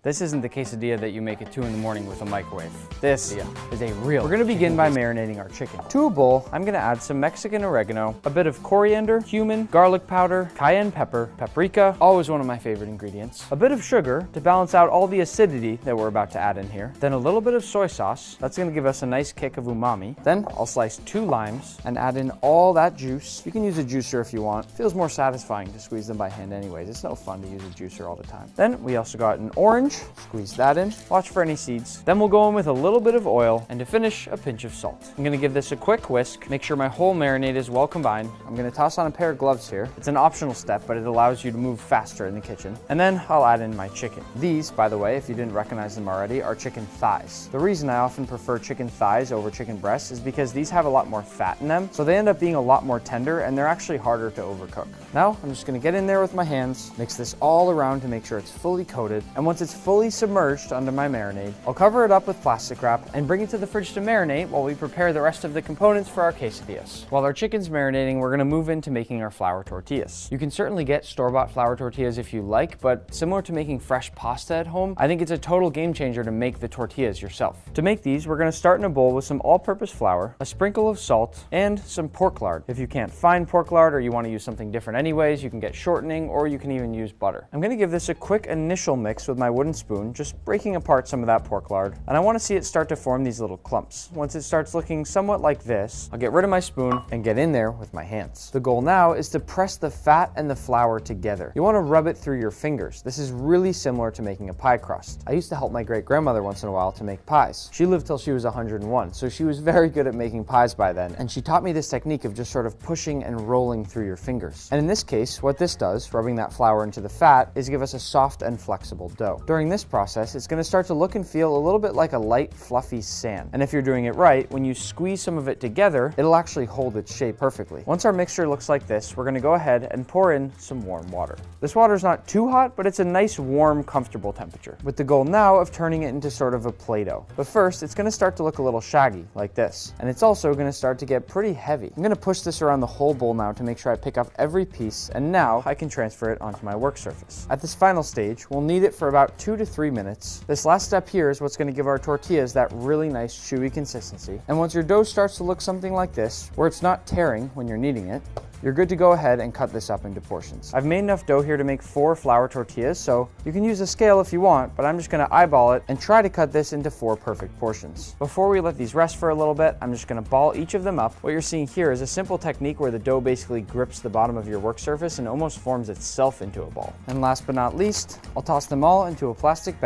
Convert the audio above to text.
This isn't the quesadilla that you make at 2 in the morning with a microwave. This is a real. We're gonna begin by marinating our chicken. To a bowl, I'm gonna add some Mexican oregano, a bit of coriander, cumin, garlic powder, cayenne pepper, paprika, always one of my favorite ingredients, a bit of sugar to balance out all the acidity that we're about to add in here, then a little bit of soy sauce. That's gonna give us a nice kick of umami. Then I'll slice 2 limes and add in all that juice. You can use a juicer if you want. It feels more satisfying to squeeze them by hand anyways. It's no fun to use a juicer all the time. Then we also got an orange, squeeze that in, watch for any seeds. Then we'll go in with a little bit of oil, and to finish, a pinch of salt. I'm gonna give this a quick whisk, make sure my whole marinade is well combined. I'm gonna toss on a pair of gloves here. It's an optional step, but it allows you to move faster in the kitchen. And then I'll add in my chicken. These, by the way, if you didn't recognize them already, are chicken thighs. The reason I often prefer chicken thighs over chicken breasts is because these have a lot more fat in them, so they end up being a lot more tender, and they're actually harder to overcook. Now, I'm just gonna get in there with my hands, mix this all around to make sure it's fully coated, and once it's fully submerged under my marinade, I'll cover it up with plastic wrap and bring it to the fridge to marinate while we prepare the rest of the components for our quesadillas. While our chicken's marinating, we're gonna move into making our flour tortillas. You can certainly get store-bought flour tortillas if you like, but similar to making fresh pasta at home, I think it's a total game changer to make the tortillas yourself. To make these, we're gonna start in a bowl with some all-purpose flour, a sprinkle of salt, and some pork lard. If you can't find pork lard or you wanna use something different anyways, you can get shortening or you can even use butter. I'm gonna give this a quick initial mix with my wooden spoon, just breaking apart some of that pork lard. And I wanna see it start to form these little clumps. Once it starts looking somewhat like this, I'll get rid of my spoon and get in there with my hands. The goal now is to press the fat and the flour together. You wanna rub it through your fingers. This is really similar to making a pie crust. I used to help my great-grandmother once in a while to make pies. She lived till she was 101, so she was very good at making pies by then, and she taught me this technique of just sort of pushing and rolling through your fingers. And in this case, what this does, rubbing that flour into the fat, is give us a soft and flexible dough. During this process, it's gonna start to look and feel a little bit like a light, fluffy sand. And if you're doing it right, when you squeeze some of it together, it'll actually hold its shape perfectly. Once our mixture looks like this, we're gonna go ahead and pour in some warm water. This water's not too hot, but it's a nice, warm, comfortable temperature, with the goal now of turning it into sort of a Play-Doh. But first, it's gonna start to look a little shaggy, like this. And it's also gonna start to get pretty heavy. I'm gonna push this around the whole bowl now to make sure I pick up every piece, and now I can transfer it onto my work surface. At this final stage, we'll knead it for about 2 to 3 minutes. This last step here is what's gonna give our tortillas that really nice chewy consistency. And once your dough starts to look something like this, where it's not tearing when you're kneading it, you're good to go ahead and cut this up into portions. I've made enough dough here to make 4 flour tortillas, so you can use a scale if you want, but I'm just gonna eyeball it and try to cut this into 4 perfect portions. Before we let these rest for a little bit, I'm just gonna ball each of them up. What you're seeing here is a simple technique where the dough basically grips the bottom of your work surface and almost forms itself into a ball. And last but not least, I'll toss them all into a plastic bag.